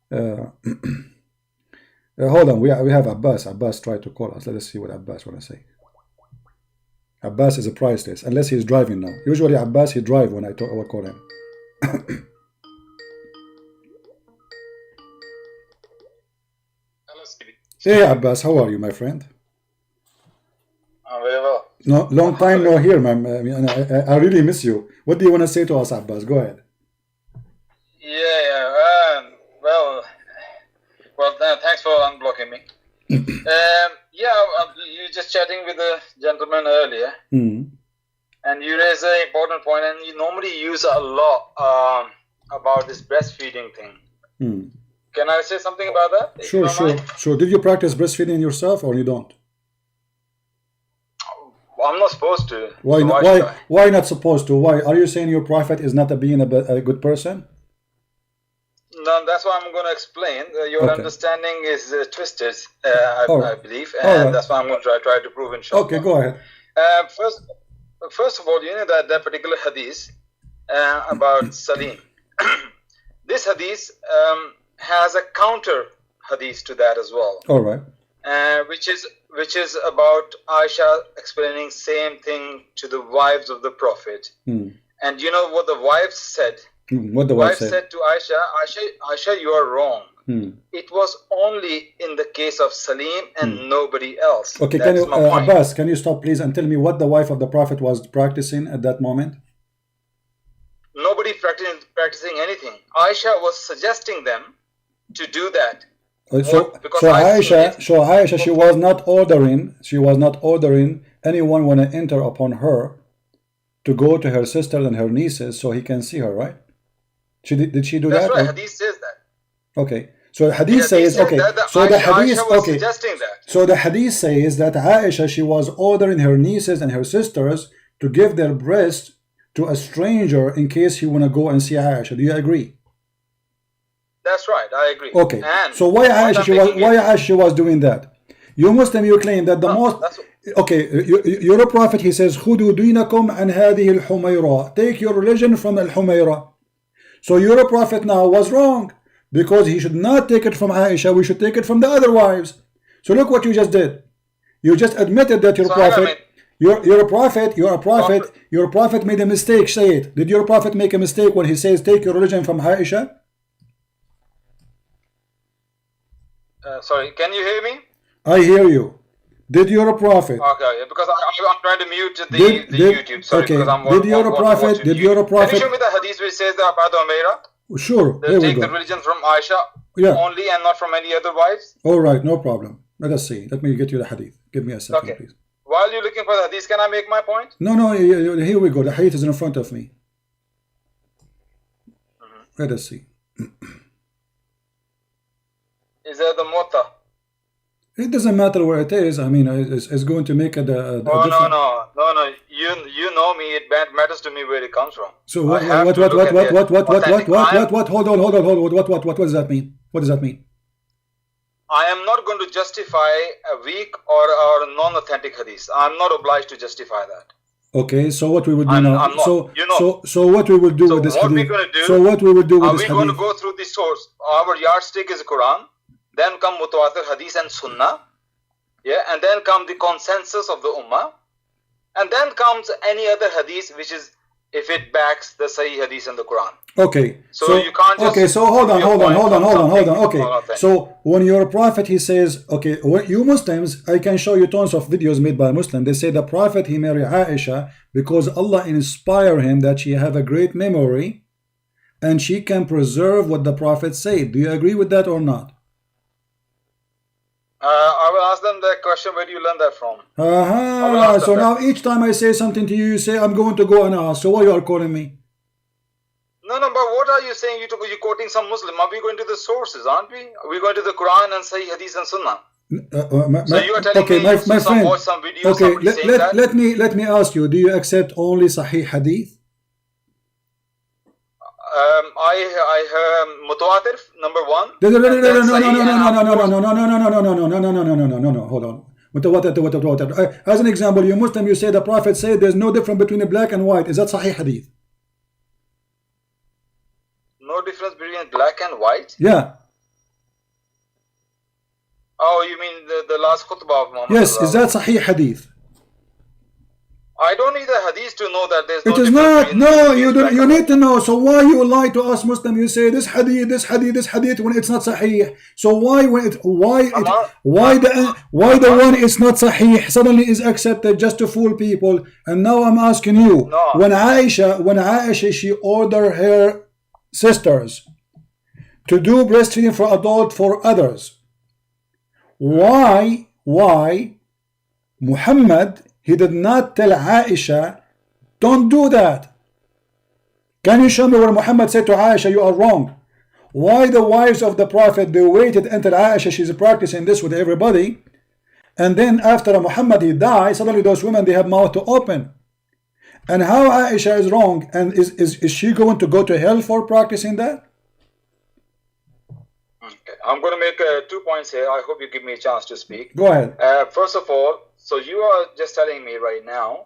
Uh, hold on, we have Abbas. Abbas tried to call us. Let us see what Abbas want to say. Abbas is a priceless, unless he's driving now. Usually Abbas, he drive when I call him. Hey Abbas, how are you, my friend? I'm very well. No, long time no here, man. I really miss you. What do you want to say to us, Abbas? Go ahead. Yeah. Thanks for unblocking me. You were just chatting with a gentleman earlier, and you raised an important point, and you normally use a lot about this breastfeeding thing. Can I say something about that? Sure. Did you practice breastfeeding yourself, or you don't? I'm not supposed to. Why not supposed to? Why are you saying your prophet is not being a good person? No, that's what I'm going to explain. Your understanding is twisted, I believe, and that's what I'm going to try to prove in short. Okay, go ahead. First of all, you know that particular hadith about Salim. This hadith has a counter hadith to that as well. All right. Which is about Aisha explaining same thing to the wives of the Prophet. And you know what the wives said? What the wife said to Aisha, you are wrong. It was only in the case of Salim and nobody else. Okay, can you, Abbas, can you stop please and tell me what the wife of the Prophet was practicing at that moment? Nobody practicing anything. Aisha was suggesting them to do that. So Aisha, she was not ordering anyone when to enter upon her to go to her sisters and her nieces so he can see her, right? Did she do that? That's right. Hadith says that. Okay. So hadith says okay. So the hadith okay. So the hadith says that Aisha, she was ordering her nieces and her sisters to give their breast to a stranger in case he wanna go and see Aisha. Do you agree? That's right. I agree. Okay. And so why Aisha was doing that? You Muslim, you claim that the most. Okay, you're a prophet. He says, "Khudu dinakum an hadhihi al-humayra." Take your religion from al-humayra. So your prophet now was wrong because he should not take it from Aisha. We should take it from the other wives. So look what you just did. You just admitted that your prophet. You're a prophet. Your prophet made a mistake. Say it. Did your prophet make a mistake when he says take your religion from Aisha? Sorry, can you hear me? I hear you. Did your prophet? Okay, because I'm trying to mute the YouTube. Sorry, okay. Did your prophet? Can you show me the hadith which says that about Umaira? Sure. Take the religion from Aisha only and not from any other wives? All right, no problem. Let us see. Let me get you the hadith. Give me a second, please. While you're looking for the hadith, can I make my point? No. Here we go. The hadith is in front of me. Let us see. Is there the Muwatta? It doesn't matter where it is. I mean, it's going to make a difference. No. You know me. It matters to me where it comes from. So what? Hold on. What does that mean? What does that mean? I am not going to justify a weak or non-authentic hadith. I'm not obliged to justify that. Okay, so what we would do now? So what we will do with this hadith? So what we will do with this hadith? Are we going to go through the source? Our yardstick is the Quran. Then come mutawatir hadith and sunnah, and then come the consensus of the ummah, and then comes any other hadith which is if it backs the sahih hadith and the Quran. Okay. So you can't just. Okay. So hold on. Okay. So when your prophet he says, okay, you Muslims, I can show you tons of videos made by Muslims. They say the prophet he married Aisha because Allah inspired him that she have a great memory, and she can preserve what the prophet said. Do you agree with that or not? I will ask them that question. Where do you learn that from? So now each time I say something to you, you say I'm going to go and ask. So why you are calling me? No, but what are you saying? You're quoting some Muslim. Are we going to the sources, aren't we? Are we going to the Quran and Sahih Hadith and Sunnah? So you are telling me my friend. Watch some video, okay, let me ask you. Do you accept only Sahih Hadith? I heard mutawatir number one. No. Hold on. Mutawatir. As an example, you Muslim, you say the Prophet said there's no difference between the black and white. Is that Sahih Hadith? No difference between black and white? Yeah. Oh, you mean the last khutbah of Muhammad? Yes, is that Sahih Hadith? I don't need the hadith to know that there's no. It is not. No, you don't. You need to know. So why you lie to us Muslim? You say this hadith, this hadith, this hadith when it's not sahih. So why the one is not sahih suddenly is accepted just to fool people? And now I'm asking you, no. when Aisha she ordered her sisters to do breastfeeding for adult for others, why Muhammad, he did not tell Aisha, don't do that? Can you show me where Muhammad said to Aisha, you are wrong? Why the wives of the Prophet, they waited until Aisha, she's practicing this with everybody, and then after Muhammad he died, suddenly those women, they have mouth to open. And how Aisha is wrong, and is she going to go to hell for practicing that? Okay. I'm going to make 2 points here. I hope you give me a chance to speak. Go ahead. First of all, so you are just telling me right now,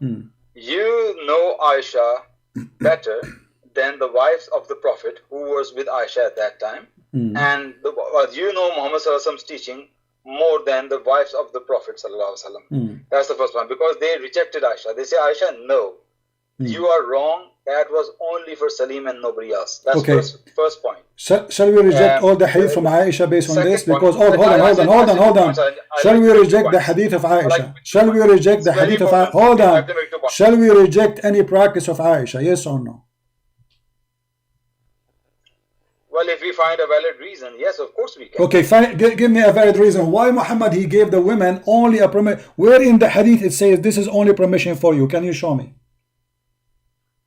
you know Aisha better than the wives of the Prophet who was with Aisha at that time, and you know Muhammad Sallallahu Alaihi Wasallam's teaching more than the wives of the Prophet Sallallahu Alaihi Wasallam. That's the first one, because they rejected Aisha. They say, Aisha, no, you are wrong. That was only for Salim and nobody else. That's okay. First point. Shall we reject all the hadith from Aisha based on this? Because hold on. Shall we reject the hadith of Aisha? Shall we reject the hadith of Aisha? Hold on. Shall we reject any practice of Aisha? Yes or no? Well, if we find a valid reason, yes, of course we can. Okay, fine. Give me a valid reason. Why Muhammad, he gave the women only a permission? Where in the hadith it says this is only permission for you? Can you show me?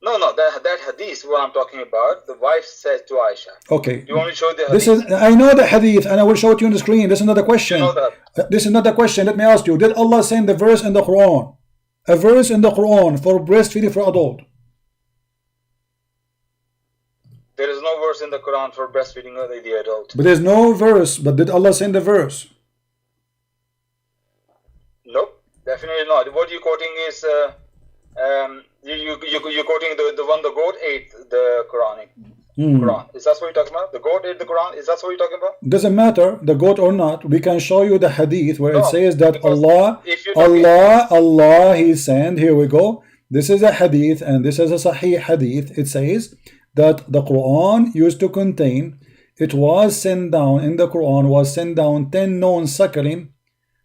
No, that hadith, what I'm talking about, the wife said to Aisha. Okay. Do you want me to show the hadith? I know the hadith and I will show it to you on the screen. This is not a question. You know that. This is not a question. Let me ask you. Did Allah send the verse in the Quran? A verse in the Quran for breastfeeding for adult? There is no verse in the Quran for breastfeeding of the adult. But there's no verse. But did Allah send the verse? Nope, definitely not. What you're quoting is... you're quoting the one the goat ate the Quranic Quran. Is that what you're talking about? The goat ate the Quran? Is that what you're talking about? Doesn't matter, the goat or not. We can show you the hadith where it says that Allah, He sent. Here we go. This is a hadith and this is a Sahih hadith. It says that the Quran used to contain, it was sent down in the Quran, was sent down 10 known suckling,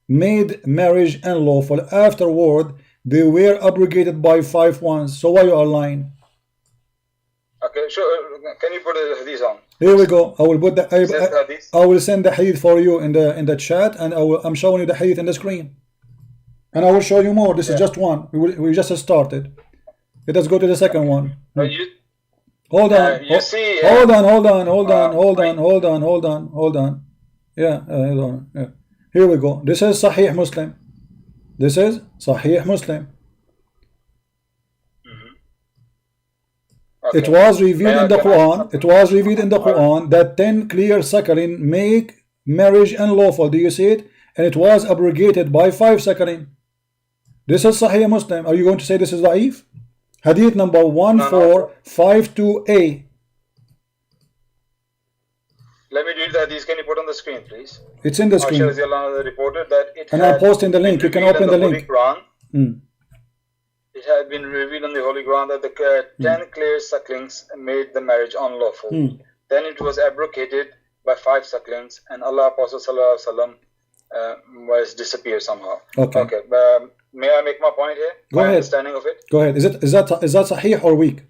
made marriage unlawful. Afterward, they were abrogated by 5 ones. So why you are lying? Okay, sure. Can you put the hadith on? Here we go. I will put the. I will send the hadith for you in the chat, and I'm showing you the hadith in the screen, and I will show you more. This is just one. We just started. Let us go to the second one. Hold on. You see. Hold on. Yeah. Hold on. Yeah. Here we go. This is Sahih Muslim. This is Sahih Muslim. Okay. It was revealed in the Quran. It was revealed in the Quran that 10 clear suckling make marriage unlawful. Do you see it? And it was abrogated by 5 suckling. This is Sahih Muslim. Are you going to say this is da'if? Hadith number 1452A. Let me read the hadith. Can you put on the screen, please? It's in the screen. Reported that it and I'll post in the link. You can open the link. It had been revealed in the Holy Quran that the 10 clear sucklings made the marriage unlawful. Then it was abrogated by 5 sucklings, and Allah Apostle Sallallahu Alaihi Wasallam was disappeared somehow. Okay. May I make my point here? Go ahead. Understanding of it. Go ahead. Is that Sahih or weak?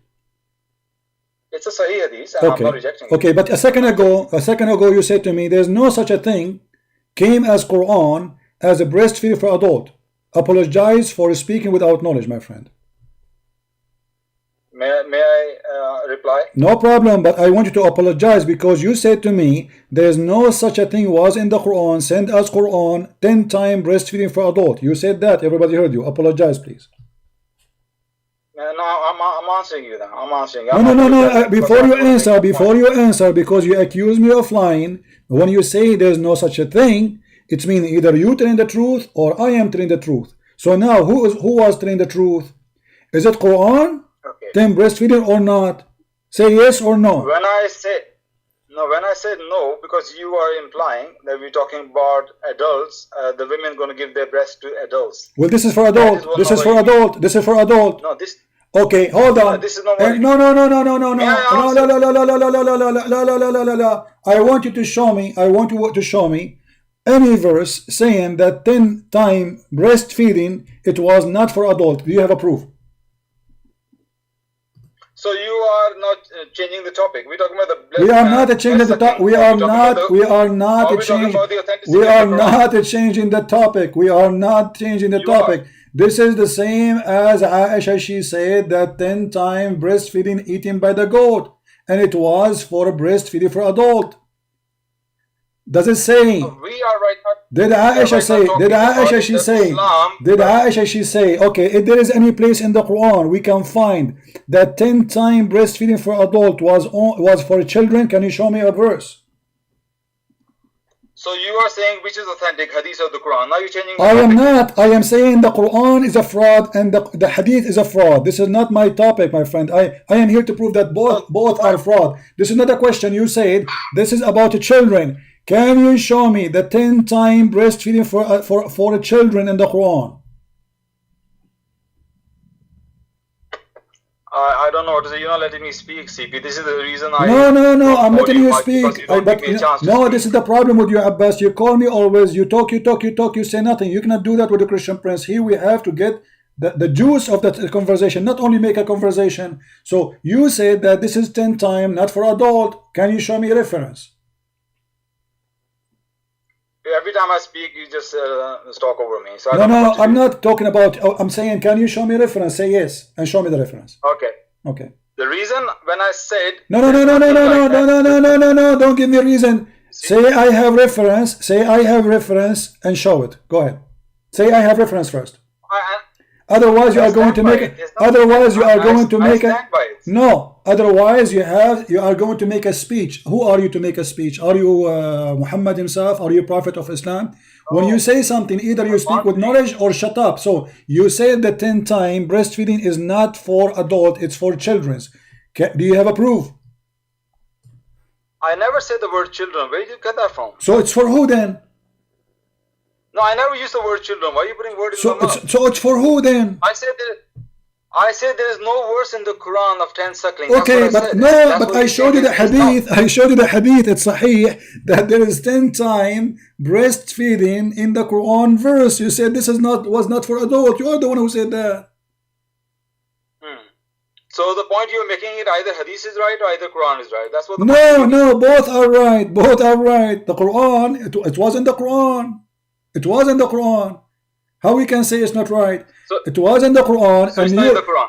It's a Sahih hadith, and I'm not rejecting it. Okay, but a second ago you said to me there's no such a thing came as Quran as a breastfeeding for adult. Apologize for speaking without knowledge, my friend. May I reply? No problem, but I want you to apologize because you said to me there's no such a thing was in the Quran, send us Quran 10 times breastfeeding for adult. You said that, everybody heard you. Apologize, please. No, I'm answering you then. I'm answering you. No. Before you answer, because you accuse me of lying, when you say there's no such a thing, it means either you telling the truth or I am telling the truth. So now, who was telling the truth? Is it Quran? Okay. Then breastfeeding or not? Say yes or no. When I say No, when I said no, because you are implying that we're talking about adults, the women going to give their breast to adults. Well, this is for adult. This is for adult. This is for adult. No, this. Okay, hold on. This is not what no. I want you to show me. I want you to show me any verse saying that 10-time breastfeeding it was not for adult. Do you have a proof? So you are not changing the topic. We're talking about the. We are not changing the topic. We are not. We are not changing. We are not changing the topic. We are not changing the topic. This is the same as Aisha. She said that 10-time breastfeeding eaten by the goat, and it was for breastfeeding for adult. Does it say? We are right now. Did Aisha say? Did Aisha she say? Did Aisha she say? Okay, if there is any place in the Quran we can find that 10-time breastfeeding for adult was for children, can you show me a verse? So you are saying which is authentic, hadith or the Quran? Now you're changing. I am not. I am saying the Quran is a fraud and the hadith is a fraud. This is not my topic, my friend. I am here to prove that both are fraud. This is not a question. You said this is about children. Can you show me the 10-time breastfeeding for children in the Quran? I don't know what to say. You're not letting me speak, CP. This is the reason I. No. I'm letting you speak. This is the problem with you, Abbas. You call me always. You talk. You say nothing. You cannot do that with the Christian Prince. Here we have to get the juice of that conversation, not only make a conversation. So you said that this is 10-time, not for adult. Can you show me a reference? Every time I speak, you just talk over me. So no, I'm not talking about. I'm saying, can you show me a reference? Say yes, and show me the reference. Okay. The reason when I said no. Don't give me a reason. Say I have reference. Say I have reference, and show it. Go ahead. Say I have reference first. Otherwise, you are going to make it. Otherwise, you are going to make it. No. Otherwise, you are going to make a speech. Who are you to make a speech? Are you Muhammad himself? Are you Prophet of Islam? When you say something, either you speak with knowledge or shut up. So you said that 10-time breastfeeding is not for adult; it's for children. Do you have a proof? I never said the word children. Where did you get that from? So it's for who then? No, I never used the word children. Why are you putting word in my mouth? So it's for who then? I said there is no verse in the Quran of 10 suckling. Okay, but I showed you the hadith. I showed you the hadith. It's sahih that there is 10-time breastfeeding in the Quran verse. You said this was not for adult. You are the one who said that. So the point you're making, it either hadith is right or either Quran is right. That's what. No, both are right. Both are right. The Quran, it was in the Quran. It was in the Quran. How we can say it's not right? So, it was in the Quran,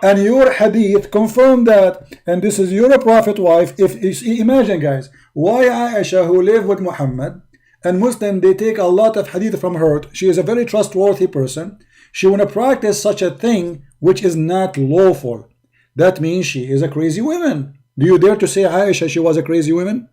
and your hadith confirmed that. And this is your prophet wife. If you see, imagine, guys, why Aisha, who lived with Muhammad, and Muslim, they take a lot of hadith from her. She is a very trustworthy person. She want to practice such a thing which is not lawful. That means she is a crazy woman. Do you dare to say Aisha she was a crazy woman?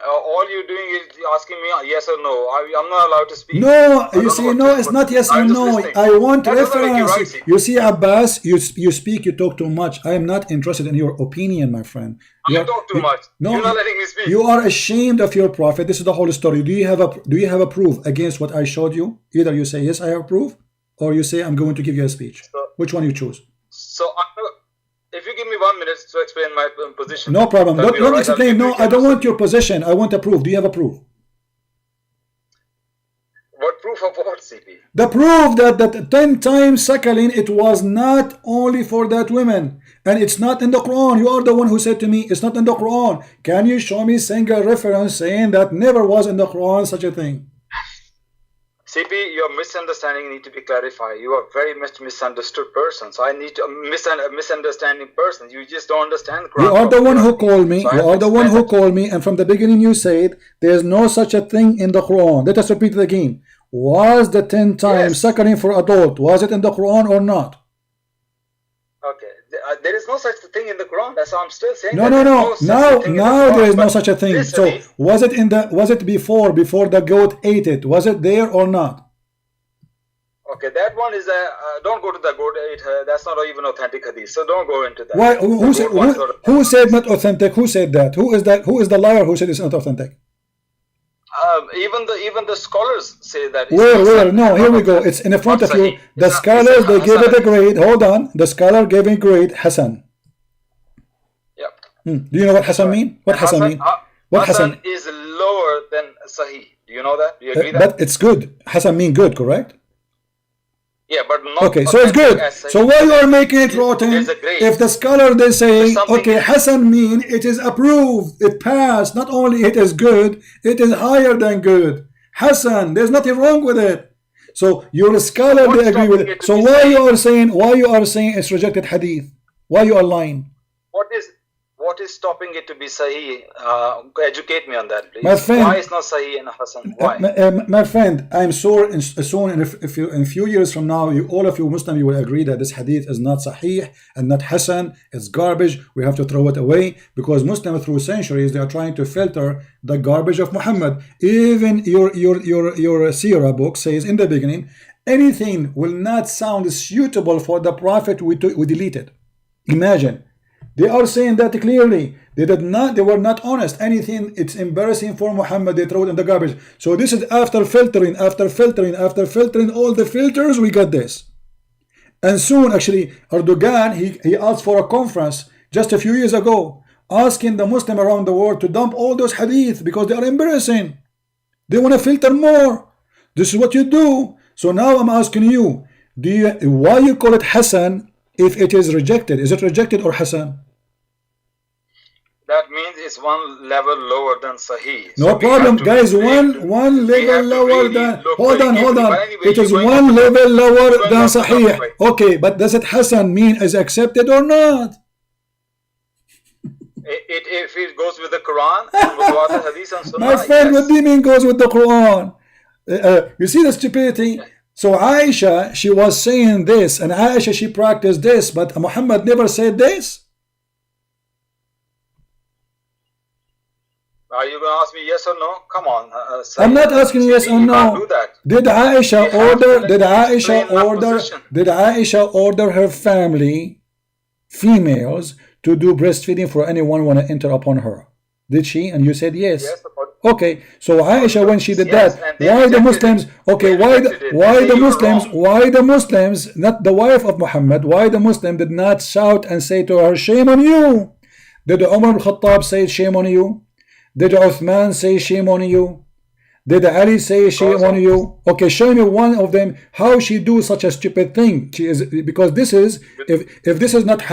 All you're doing is asking me yes or no. I'm not allowed to speak. No, you see, no, it's not yes or no. I want reference. You see, Abbas, you speak, you talk too much. I am not interested in your opinion, my friend. You talk too much. No, you're not letting me speak. You are ashamed of your prophet. This is the whole story. Do you have a proof against what I showed you? Either you say yes, I have proof, or you say I'm going to give you a speech. Which one you choose? So if you give me 1 minute to explain my position. No problem. Don't explain. No, I don't want your position. I want a proof. Do you have a proof? What proof of what, CP? The proof that 10 times suckling, it was not only for that woman. And it's not in the Quran. You are the one who said to me, it's not in the Quran. Can you show me single reference saying that never was in the Quran such a thing? CP, your misunderstanding need to be clarified. You are very much misunderstood person. So I need to misunderstanding person. You just don't understand the Quran. You are the one who called me. You are the one who called me. And from the beginning you said there's no such a thing in the Quran. Let us repeat it again. Was the 10 times suckling for adult, was it in the Quran or not? Okay. There is no such thing in the Quran. That's how I'm still saying. No. Now there is no such a thing. So was it before the goat ate it? Was it there or not? Okay, that one is don't go to the goat. That's not even authentic hadith. So don't go into that. Why? Who said not authentic? Who said that? Who is that? Who is the liar who said it's not authentic? Even the scholars say that. Where? No, here we go. It's in front of you. The scholars, they gave it a grade. Hold on. The scholar gave it a grade. Hasan. Yep. Do you know what Hasan mean? What Hasan mean? What Hasan is lower than Sahih. Do you know that? Do you agree that? But it's good. Hasan mean good, correct? Yeah, but not. Okay, so it's good. So why you are making it rotten? If the scholar they say, okay, Hasan mean it is approved, it passed. Not only it is good, it is higher than good. Hasan, there's nothing wrong with it. So your scholar they agree with it. So why you are saying it's rejected hadith? Why you are lying? What is stopping it to be Sahih? Educate me on that, please. My friend, why is not Sahih and Hasan? Why? My friend, I'm sure soon in a few years from now, all of you Muslims, you will agree that this hadith is not Sahih and not Hasan. It's garbage. We have to throw it away because Muslims through centuries they are trying to filter the garbage of Muhammad. Even your Sirah book says in the beginning, anything will not sound suitable for the Prophet, we delete it. Imagine. They are saying that clearly. They were not honest. Anything it's embarrassing for Muhammad, they throw it in the garbage. So this is after filtering all the filters, we got this. And soon actually Erdogan he asked for a conference just a few years ago, asking the Muslim around the world to dump all those hadith because they are embarrassing. They want to filter more. This is what you do. So now I'm asking you, why you call it Hasan if it is rejected? Is it rejected or Hasan? That means it's one level lower than Sahih. No problem, guys. One level lower than. Hold on. It is one level lower than Sahih. Okay, but does it Hasan mean is accepted or not? If it goes with the Quran and with what the Hadith and Sunnah. My friend, what do you mean goes with the Quran? You see the stupidity? So Aisha, she was saying this, and Aisha, she practiced this, but Muhammad never said this. Are you going to ask me yes or no? Come on. I'm not asking yes or no. Did Aisha order her family, females, to do breastfeeding for anyone want to enter upon her? Did she? And you said yes. Yes. Okay. So Aisha, when she did that, why the Muslims? Okay. Why the Muslims, not the wife of Muhammad, why the Muslim did not shout and say to her, shame on you? Did Umar al-Khattab say shame on you? Did Uthman say shame on you? Did Ali say shame on you? Okay, show me one of them how she do such a stupid thing. She is, because this is if this is not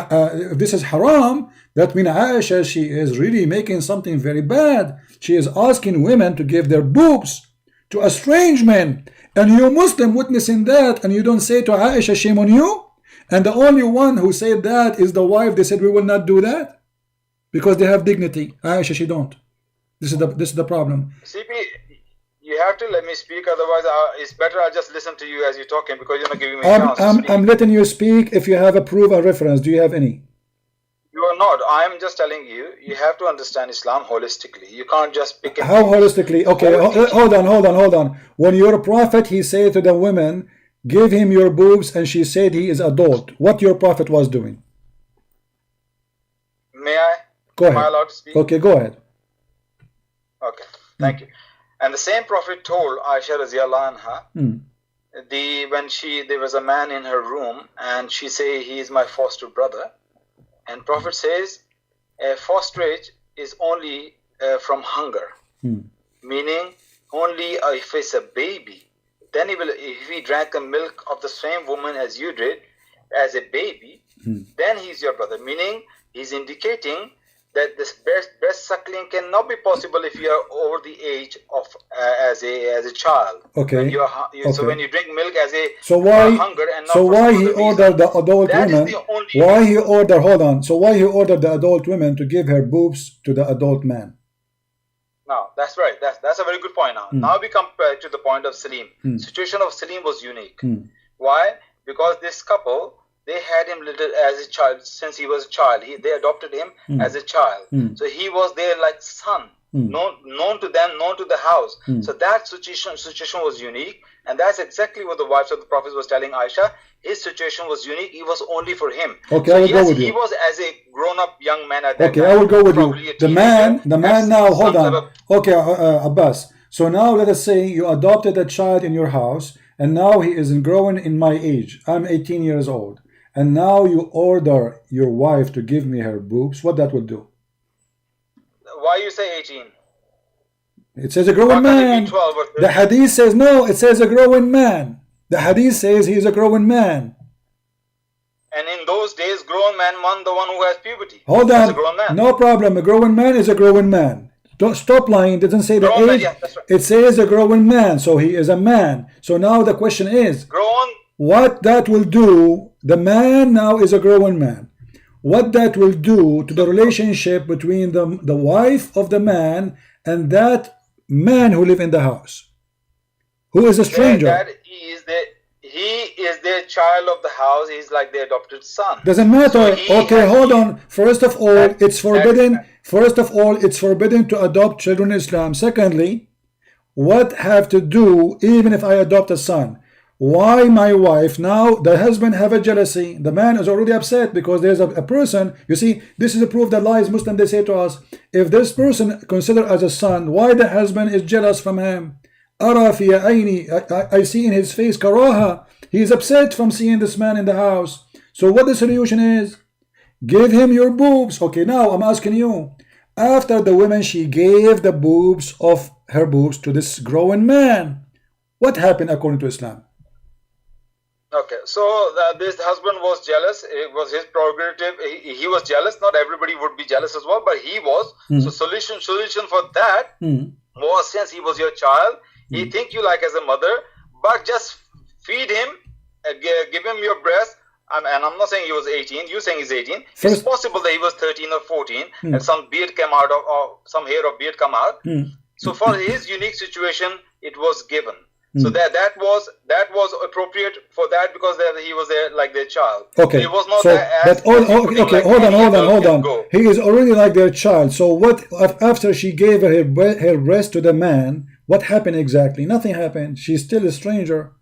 if this is haram, that means Aisha, she is really making something very bad. She is asking women to give their boobs to a strange man, and you Muslim witnessing that, and you don't say to Aisha shame on you. And the only one who said that is the wife. They said we will not do that because they have dignity. Aisha, she don't. This is the problem. CP, you have to let me speak, otherwise it's better I'll just listen to you as you're talking because you're not giving me a chance to speak. I'm letting you speak. If you have a proof or reference, do you have any? You are not. I'm just telling you, you have to understand Islam holistically. You can't just pick it. How holistically? Okay, hold on. When your prophet, he said to the women, give him your boobs, and she said he is adult. What your prophet was doing? May I? Go ahead. Am I allowed to speak? Okay, go ahead. Okay, thank you. And the same prophet told Aisha radiallahu anha, when there was a man in her room and she say he is my foster brother, and prophet says fosterage is only from hunger, meaning only if it's a baby, then if he drank the milk of the same woman as you did as a baby, then he's your brother, meaning he's indicating that this breast suckling cannot be possible if you are over the age of as a child. Okay. When so when you drink milk as a hunger and not so why he ordered the adult that women? Why he ordered? Hold on. So why he ordered the adult women to give her boobs to the adult man? No, that's right. That's a very good point. Now we come back to the point of Salim. Situation of Salim was unique. Why? Because this couple, they had him little as a child since he was a child. They adopted him as a child. So he was their like son. known to them, known to the house. So that situation was unique, and that's exactly what the wives of the Prophet was telling Aisha. His situation was unique. It was only for him. Okay, so I will go with you. He was as a grown-up young man at that okay, time. I will go with you. The man now, hold on. Okay, Abbas. So now let us say you adopted a child in your house, and now he is growing in my age. I'm 18 years old. And now you order your wife to give me her boobs. What that will do? Why you say 18? It says a growing man. The hadith says no, it says a growing man. The hadith says he's a growing man. And in those days, grown man meant the one who has puberty. Hold on. No problem. A growing man is a growing man. Don't stop lying. It doesn't say the age. Yeah, that's right. It says a growing man. So he is a man. So now the question is, what that will do, the man now is a growing man. What that will do to the relationship between the wife of the man and that man who live in the house, who is a stranger. He is the child of the house. He's like the adopted son. Doesn't matter. So okay, hold on. First of all, it's forbidden. First of all, it's forbidden to adopt children in Islam. Secondly, what have to do even if I adopt a son? Why my wife? Now the husband have a jealousy. The man is already upset because there's a person. You see, this is a proof that lies Muslim. They say to us, if this person considered as a son, why the husband is jealous from him? I see in his face karaha. He is upset from seeing this man in the house. So what the solution is? Give him your boobs. Okay, now I'm asking you. After the woman, she gave the boobs of her boobs to this growing man. What happened according to Islam? Okay, so this husband was jealous. It was his prerogative. He was jealous. Not everybody would be jealous as well, but he was. So solution for that was, since he was your child, he think you like as a mother, but just feed him, give him your breast. And I'm not saying he was 18. You're saying he's 18. It's possible that he was 13 or 14, and some beard came out or some hair of beard come out. So for his unique situation, it was given. So that was appropriate for that because he was there like their child. Okay. It was not so, hold on. He is already like their child. So what after she gave her breast to the man? What happened exactly? Nothing happened. She's still a stranger.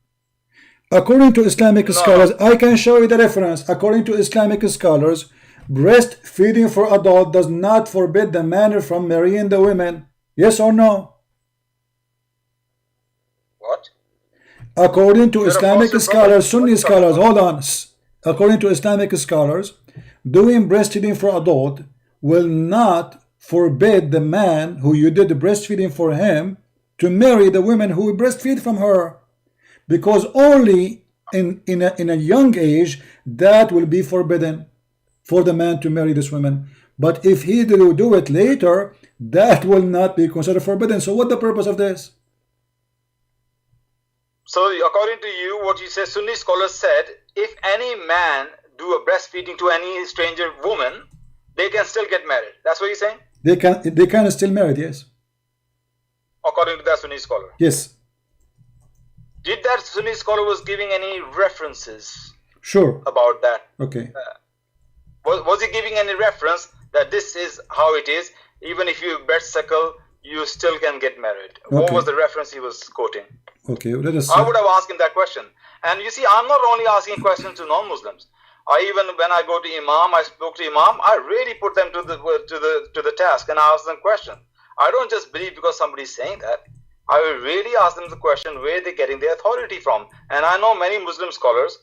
According to Islamic scholars, I can show you the reference. According to Islamic scholars, breastfeeding for adult does not forbid the man from marrying the women. Yes or no? What? According to Islamic scholars, Sunni scholars, hold on. According to Islamic scholars, doing breastfeeding for adult will not forbid the man who you did the breastfeeding for him to marry the women who breastfeed from her. Because only in a young age that will be forbidden for the man to marry this woman. But if he do it later, that will not be considered forbidden. So what the purpose of this? So according to you, what you say, Sunni scholars said, if any man do a breastfeeding to any stranger woman, they can still get married. That's what you're saying? They can still marry, yes. According to that Sunni scholar? Yes. Did that Sunni scholar was giving any references? Sure. About that? Okay. Was he giving any reference that this is how it is? Even if you breast suckle, you still can get married. Okay. What was the reference he was quoting? Okay, let us. I would have asked him that question. And you see, I'm not only asking questions to non-Muslims. Even when I go to Imam, I spoke to Imam. I really put them to the task and I ask them questions. I don't just believe because somebody's saying that. I will really ask them the question where they're getting their authority from. And I know many Muslim scholars,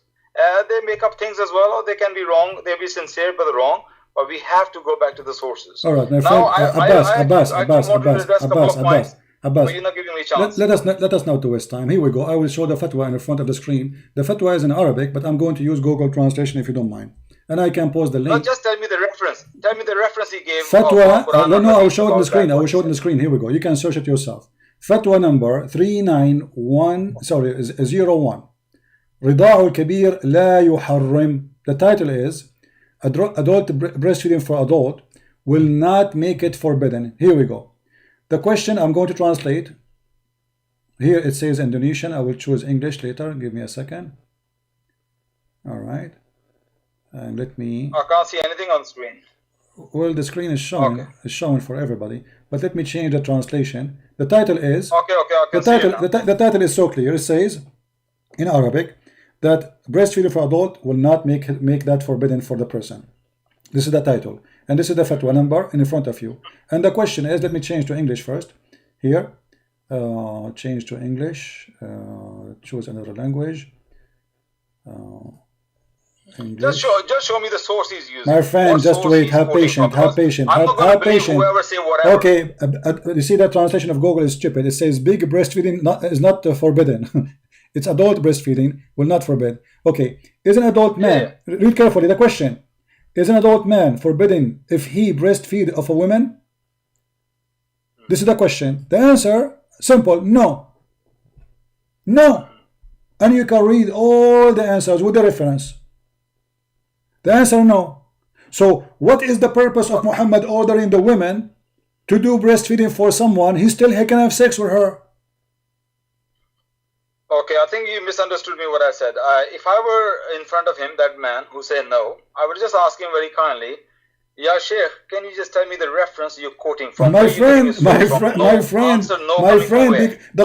they make up things as well, or they can be wrong. They'll be sincere but wrong. But we have to go back to the sources. All right, my friend. Abbas. You're not giving me a chance. Let us not waste time. Here we go. I will show the fatwa in the front of the screen. The fatwa is in Arabic, but I'm going to use Google Translation if you don't mind. And I can post the link. No, just tell me the reference. Tell me the reference he gave. Fatwa. No, I will show it on the screen. I will show it on the screen. Here we go. You can search it yourself. Fatwa number 391. Sorry, 01. رضاع الكبير لا يحرم. The title is adult breastfeeding for adult will not make it forbidden. Here we go. The question I'm going to translate. Here it says Indonesian. I will choose English later. Give me a second. All right. And let me. I can't see anything on screen. Well, the screen is showing. Okay. It's showing for everybody. but let me change the translation. The title is the title is so clear. It says in Arabic that breastfeeding for adult will not make that forbidden for the person. This is the title, and this is the fatwa number in front of you. And the question is, let me change to English first. Here, change to English. Choose another language. Just show me the source he's using. My friend, just wait. Have patience. Have patience. Have patience. Whoever say whatever. Okay, you see that translation of Google is stupid. It says big breastfeeding is not forbidden. It's adult breastfeeding will not forbid. Okay, is an adult man? Yeah. Read carefully the question. Is an adult man forbidden if he breastfeed of a woman? This is the question. The answer, simple, no. No. And you can read all the answers with the reference. The answer, no. So what is the purpose of Muhammad ordering the women to do breastfeeding for someone? He can have sex with her. Okay, I think you misunderstood me what I said. If I were in front of him, that man who said no, I would just ask him very kindly, Ya Sheikh, can you just tell me the reference you're quoting from? My friend, the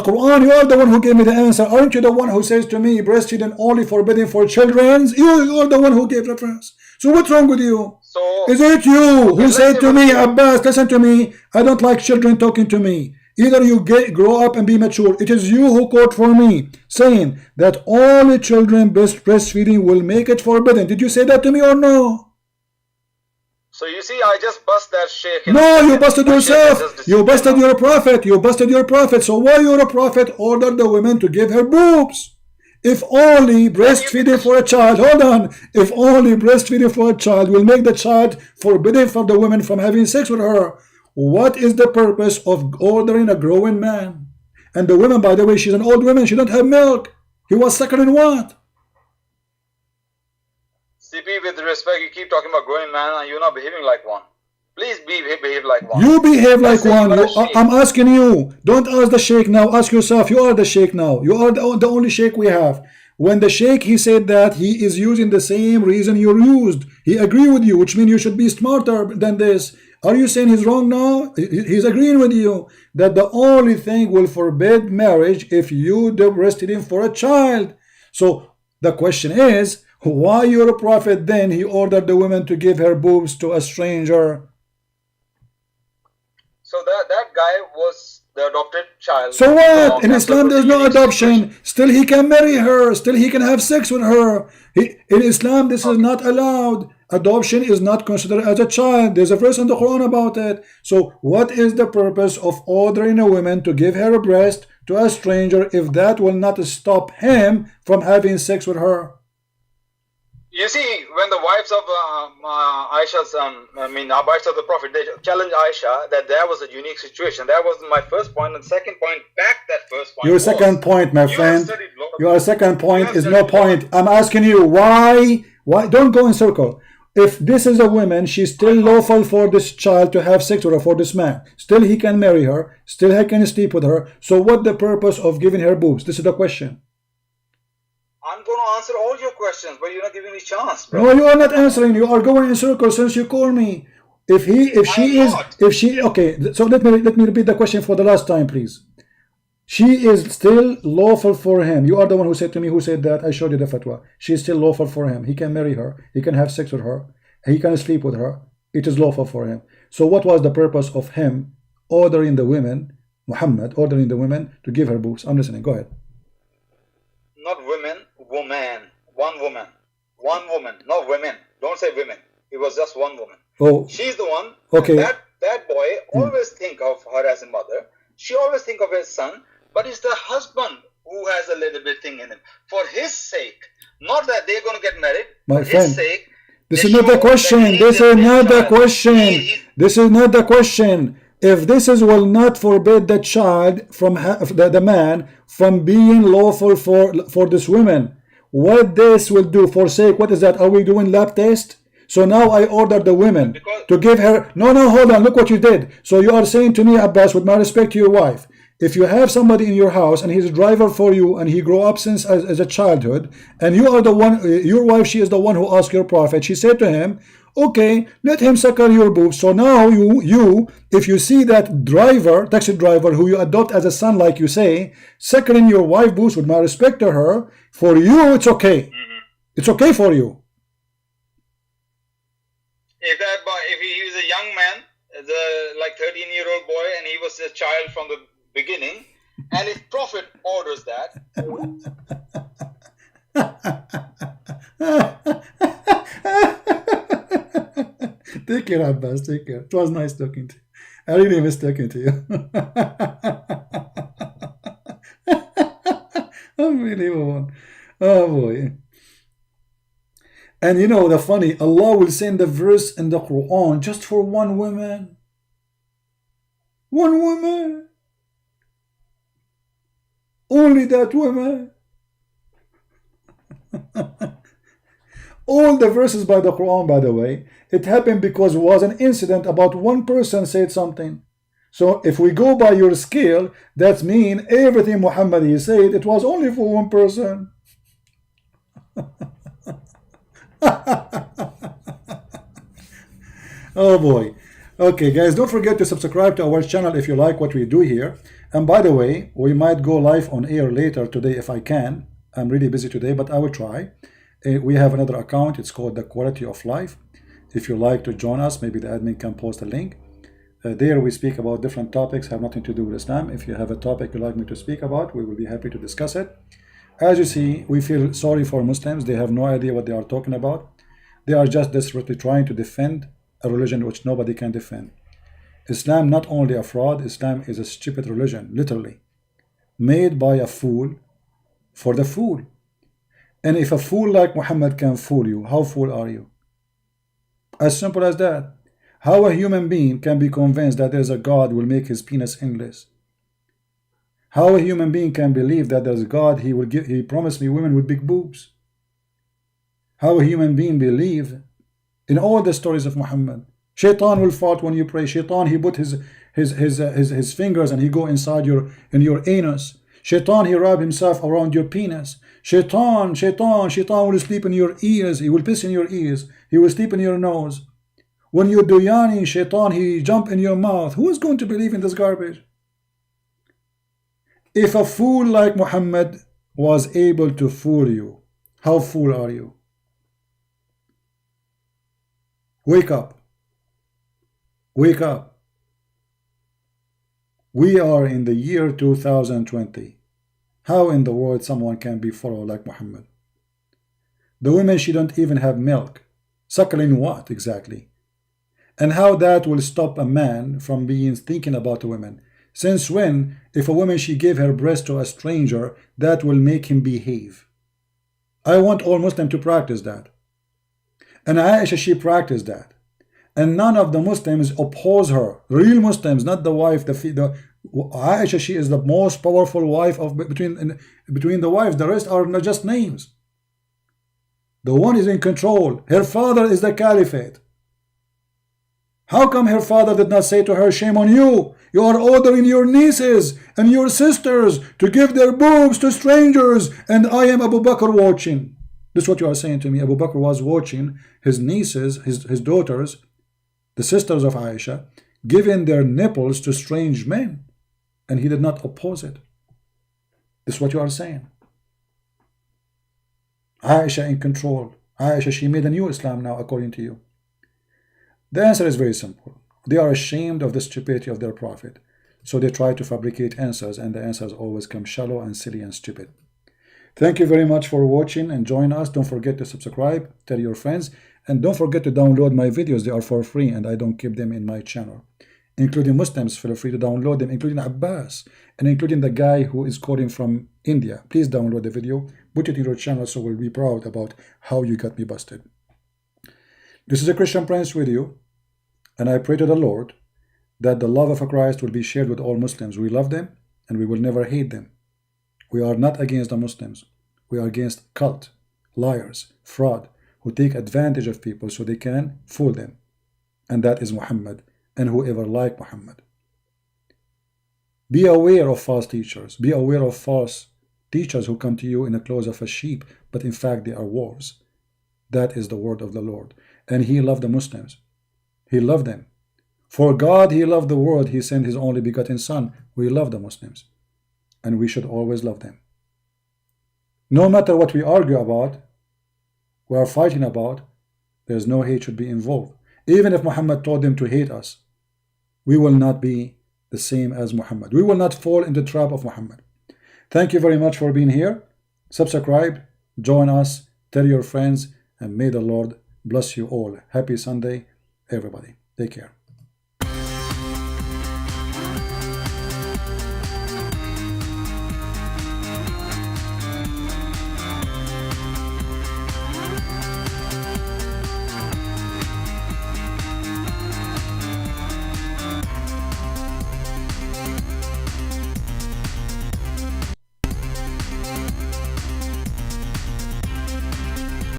Quran, you are the one who gave me the answer. Aren't you the one who says to me, breastfeeding only forbidden for children? You are the one who gave reference. So what's wrong with you? So, is it you who said to me, Abbas, listen to me, I don't like children talking to me. Either you grow up and be mature. It is you who quote for me, saying that all children breastfeeding will make it forbidden. Did you say that to me or no? So you see, I just bust that sheikh. No, you busted yourself. You busted your prophet. You busted your prophet. So why your prophet ordered the women to give her boobs? If only breastfeeding for a child, hold on. If only breastfeeding for a child will make the child forbidden for the women from having sex with her, what is the purpose of ordering a growing man? And the woman, by the way, she's an old woman. She don't have milk. He was suckling what? CP, with respect, you keep talking about growing man and you're not behaving like one. Please behave like one. You behave like one. I'm asking you. Don't ask the sheikh now. Ask yourself. You are the sheikh now. You are the only sheikh we have. When the sheikh, he said that he is using the same reason you used. He agreed with you, which means you should be smarter than this. Are you saying he's wrong now? He's agreeing with you that the only thing will forbid marriage if you do breastfeeding for a child. So the question is, why your prophet then he ordered the women to give her boobs to a stranger? So that guy was the adopted child. So what? In Islam there's no adoption. Still he can marry her. Still he can have sex with her. In Islam this is not allowed. Adoption is not considered as a child. There's a verse in the Quran about it. So what is the purpose of ordering a woman to give her a breast to a stranger if that will not stop him from having sex with her? You see, when the wives of Aisha's, wives of the Prophet, they challenged Aisha that there was a unique situation. That was my first point. And second point, back that first point. Your second point, my friend. Your second point is no point. I'm asking you, why? Don't go in circle. If this is a woman, she's still lawful for this child to have sex with her, for this man. Still he can marry her. Still he can sleep with her. So what the purpose of giving her boobs? This is the question. I'm going to answer all your questions, but you're not giving me a chance, bro. No, you are not answering. You are going in circles since you call me. Okay, so let me repeat the question for the last time, please. She is still lawful for him. You are the one who said to me, who said that? I showed you the fatwa. She is still lawful for him. He can marry her. He can have sex with her. He can sleep with her. It is lawful for him. So what was the purpose of him ordering the women, Muhammad, ordering the women to give her boobs? I'm listening. Go ahead. Not women, woman. One woman. One woman, not women. Don't say women. It was just one woman. Oh. She's the one. Okay. That boy always think of her as a mother. She always think of his son. But it's the husband who has a little bit thing in him. For his sake. Not that they're going to get married. My for friend, his sake. This is not the question. This is not the question. This is not the question. If this will not forbid the child from the man from being lawful for this woman, what this will do? Forsake. What is that? Are we doing lab test? So now I order the women to give her. No, hold on. Look what you did. So you are saying to me, Abbas, with my respect to your wife, if you have somebody in your house and he's a driver for you and he grew up since as a childhood, and you are the one, your wife, she is the one who asked your prophet. She said to him, Okay, let him suckle your boobs. So now you, if you see that driver, taxi driver, who you adopt as a son, like you say, suckling your wife boobs, with my respect to her, for you, it's okay. It's okay for you. If that boy, if he was a young man, like 13-year-old boy, and he was a child from the beginning, and if Prophet orders that. Take care, Abbas. Take care. It was nice talking to you. I really miss talking to you. Unbelievable. Oh boy. And you know the funny, Allah will send a verse in the Quran just for one woman. One woman. Only that woman. All the verses by the Quran, by the way, it happened because it was an incident about one person said something. So if we go by your scale, that means everything Muhammad he said, it was only for one person. Oh boy. Okay guys, don't forget to subscribe to our channel if you like what we do here. And by the way, we might go live on air later today if I can. I'm really busy today, but I will try. We have another account, it's called The Quality of Life. If you like to join us, maybe the admin can post a link. There we speak about different topics, have nothing to do with Islam. If you have a topic you'd like me to speak about, we will be happy to discuss it. As you see, we feel sorry for Muslims. They have no idea what they are talking about. They are just desperately trying to defend a religion which nobody can defend. Islam not only a fraud, Islam is a stupid religion, literally. Made by a fool for the fool. And if a fool like Muhammad can fool you, how fool are you? As simple as that. How a human being can be convinced that there's a God who will make his penis endless? How a human being can believe that there's a God, he promised me women with big boobs? How a human being believe in all the stories of Muhammad? Shaitan will fight when you pray. Shaitan, he put his fingers and he go inside your anus. Shaitan, he wrap himself around your penis. Shaitan will sleep in your ears. He will piss in your ears. He will sleep in your nose. When you do yani, Shaitan, he jump in your mouth. Who is going to believe in this garbage? If a fool like Muhammad was able to fool you, how fool are you? Wake up. Wake up. We are in the year 2020. How in the world someone can be followed like Muhammad? The women, she don't even have milk. Suckling what exactly? And how that will stop a man from being thinking about a woman? Since when, if a woman she gave her breast to a stranger, that will make him behave? I want all Muslims to practice that. And Aisha, she practiced that. And none of the Muslims oppose her. Real Muslims, not the wife. Aisha, she is the most powerful wife of between the wives. The rest are just names. The one is in control. Her father is the caliphate. How come her father did not say to her, shame on you? You are ordering your nieces and your sisters to give their boobs to strangers, and I am Abu Bakr watching. This is what you are saying to me. Abu Bakr was watching his nieces, his daughters, the sisters of Aisha, giving their nipples to strange men, and he did not oppose it. This is what you are saying. Aisha in control. Aisha, she made a new Islam now, according to you. The answer is very simple. They are ashamed of the stupidity of their prophet, so they try to fabricate answers, and the answers always come shallow and silly and stupid. Thank you very much for watching and join us. Don't forget to subscribe, tell your friends, and don't forget to download my videos. They are for free and I don't keep them in my channel. Including Muslims, feel free to download them, including Abbas, and including the guy who is calling from India. Please download the video, put it in your channel, so we'll be proud about how you got me busted. This is a Christian Prince with you, and I pray to the Lord that the love of Christ will be shared with all Muslims. We love them and we will never hate them. We are not against the Muslims. We are against cult, liars, fraud, who take advantage of people so they can fool them. And that is Muhammad and whoever like Muhammad. Be aware of false teachers. Be aware of false teachers who come to you in the clothes of a sheep, but in fact they are wolves. That is the word of the Lord. and he loved the Muslims. He loved them. For God he loved the world, he sent his only begotten son. We love the Muslims, and we should always love them. No matter what we argue about, we are fighting about, there's no hate should be involved. Even if Muhammad told them to hate us, we will not be the same as Muhammad. We will not fall in the trap of Muhammad. Thank you very much for being here. Subscribe, join us, tell your friends, and may the Lord bless you all. Happy Sunday, everybody. Take care.